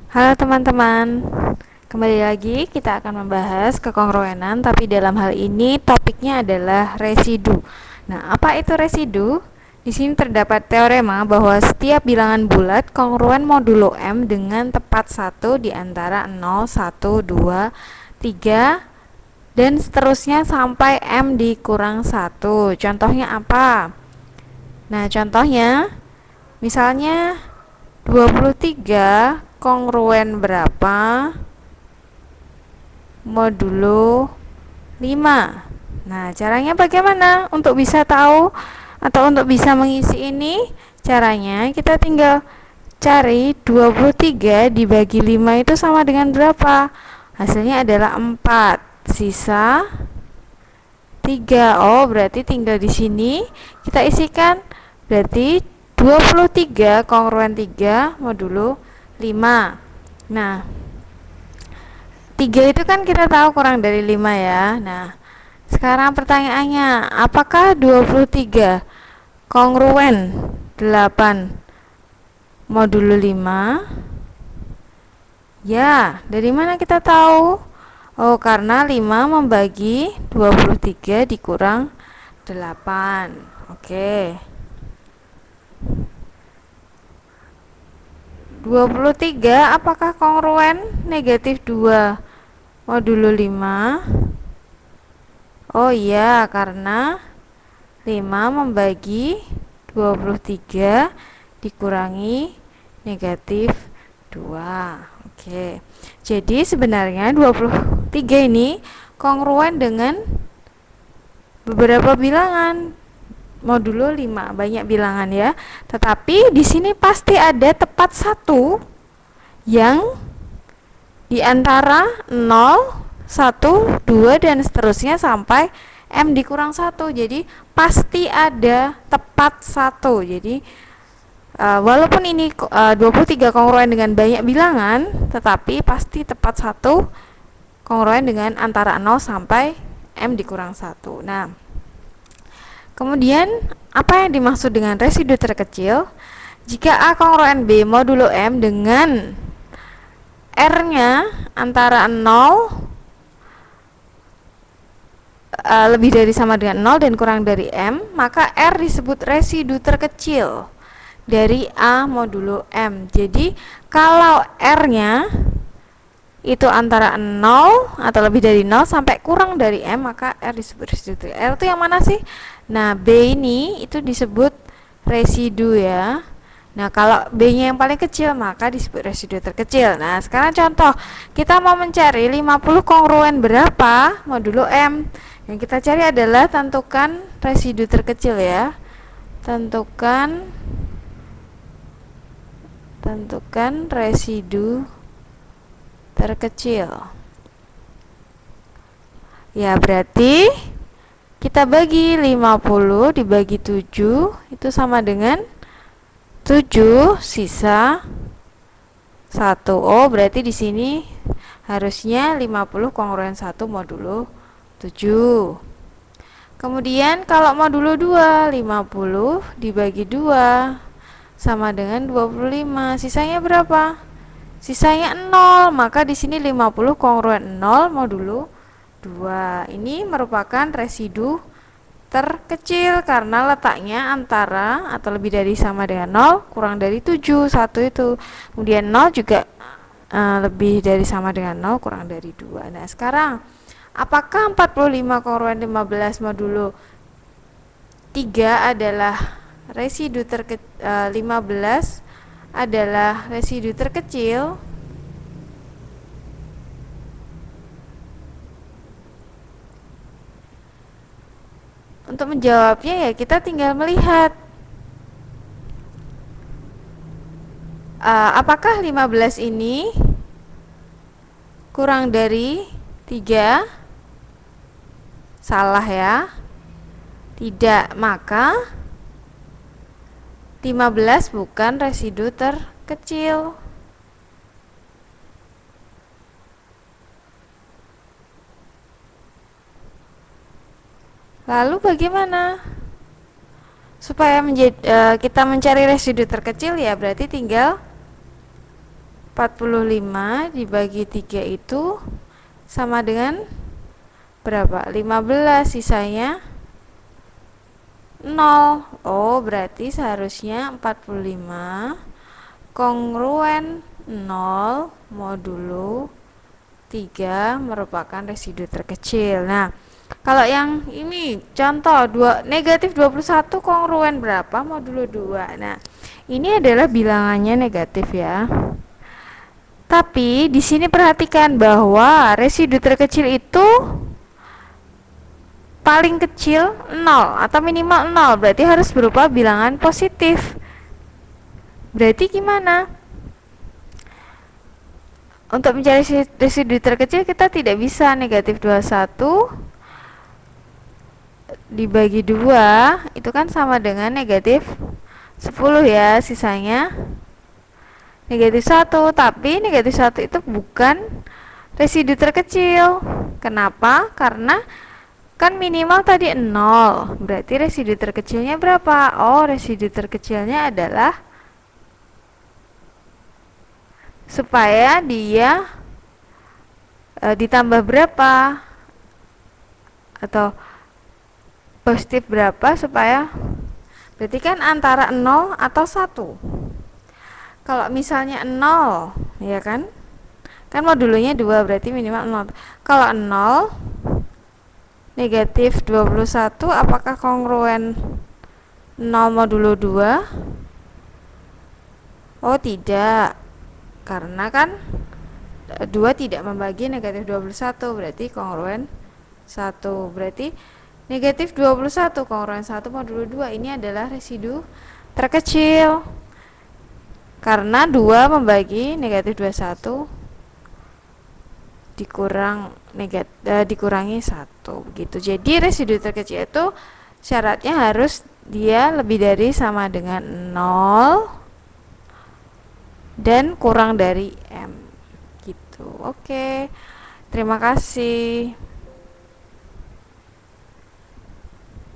Halo teman-teman, kembali lagi kita akan membahas kekongruenan, tapi dalam hal ini topiknya adalah residu. Nah, apa itu residu? Di sini terdapat teorema bahwa setiap bilangan bulat kongruen modulo M dengan tepat satu di antara 0, 1, 2, 3, dan seterusnya sampai M dikurang satu. Contohnya apa? Nah, contohnya misalnya 23 kongruen berapa modulo 5. Nah, caranya bagaimana untuk bisa tahu atau untuk bisa mengisi ini? Caranya kita tinggal cari 23 dibagi 5 itu sama dengan berapa? Hasilnya adalah 4. Sisa 3. Oh, berarti tinggal di sini kita isikan. Berarti 23 kongruen 3 modulo 5. Nah, 3 itu kan kita tahu kurang dari 5 ya. Nah, sekarang pertanyaannya, apakah 23 kongruen 8 modulo 5? Ya, dari mana kita tahu? Oh, karena 5 membagi 23 dikurang 8. Oke. 23 apakah kongruen negatif 2 modulo 5? Oh iya, karena 5 membagi 23 dikurangi negatif 2. Oke. Jadi sebenarnya 23 ini kongruen dengan beberapa bilangan modulo 5, banyak bilangan ya. Tetapi di sini pasti ada tepat satu yang di antara 0, 1, 2 dan seterusnya sampai M dikurang 1. Jadi pasti ada tepat satu. Jadi walaupun ini 23 kongruen dengan banyak bilangan, tetapi pasti tepat satu kongruen dengan antara 0 sampai M dikurang 1. Nah, kemudian apa yang dimaksud dengan residu terkecil? Jika A kongruen B modulo M dengan R-nya antara 0 lebih dari sama dengan 0 dan kurang dari M, maka R disebut residu terkecil dari A modulo M. Jadi kalau R-nya itu antara 0 atau lebih dari 0 sampai kurang dari M, maka R disebut residu. R itu yang mana sih? Nah, B ini itu disebut residu ya. Nah, kalau B-nya yang paling kecil maka disebut residu terkecil. Nah, sekarang contoh, kita mau mencari 50 kongruen berapa modulo M. Yang kita cari adalah tentukan residu terkecil ya. Tentukan residu terkecil. Ya, berarti kita bagi 50 dibagi 7 itu sama dengan 7 sisa 1. Oh, berarti di sini harusnya 50 kongruen 1 modulo 7. Kemudian kalau modulo 2, 50 dibagi 2 sama dengan 25. Sisanya berapa? Sisanya 0. Maka di sini 50 kongruen 0 modulo 2. Ini merupakan residu terkecil karena letaknya antara atau lebih dari sama dengan 0 kurang dari 7. 1 itu. Kemudian 0 juga lebih dari sama dengan 0 kurang dari 2. Nah, sekarang apakah 45 kongruen 15 modulo 3 adalah residu 15 adalah residu terkecil? Untuk menjawabnya ya kita tinggal melihat apakah 15 ini kurang dari 3? Salah ya. Tidak, maka 15 bukan residu terkecil. Lalu bagaimana supaya kita mencari residu terkecil? Ya berarti tinggal 45 dibagi 3 itu sama dengan berapa? 15, sisanya 0. Oh, berarti seharusnya 45 kongruen 0 modulo 3 merupakan residu terkecil. Nah, kalau yang ini contoh negatif 21 kongruen berapa modulo 2. Nah, ini adalah bilangannya negatif ya. Tapi di sini perhatikan bahwa residu terkecil itu paling kecil 0 atau minimal 0, berarti harus berupa bilangan positif. Berarti gimana? Untuk mencari residu terkecil kita tidak bisa negatif 21 dibagi 2 itu kan sama dengan negatif 10 ya, sisanya negatif 1. Tapi negatif 1 itu bukan residu terkecil. Kenapa? Karena kan minimal tadi 0, berarti residu terkecilnya berapa? Oh, residu terkecilnya adalah supaya dia ditambah berapa atau positif berapa, supaya berarti kan antara 0 atau 1. Kalau misalnya 0 ya kan modulnya 2, berarti minimal 0. Kalau 0 negatif 21 apakah kongruen 0 modulo 2? Oh tidak, karena kan 2 tidak membagi negatif 21, berarti kongruen 1. Berarti negatif 21 kongruen 1 modulo 2 ini adalah residu terkecil, karena 2 membagi negatif 21 dikurangi 1 begitu. Jadi residu terkecil itu syaratnya harus dia lebih dari sama dengan 0 dan kurang dari M gitu. Oke. Terima kasih.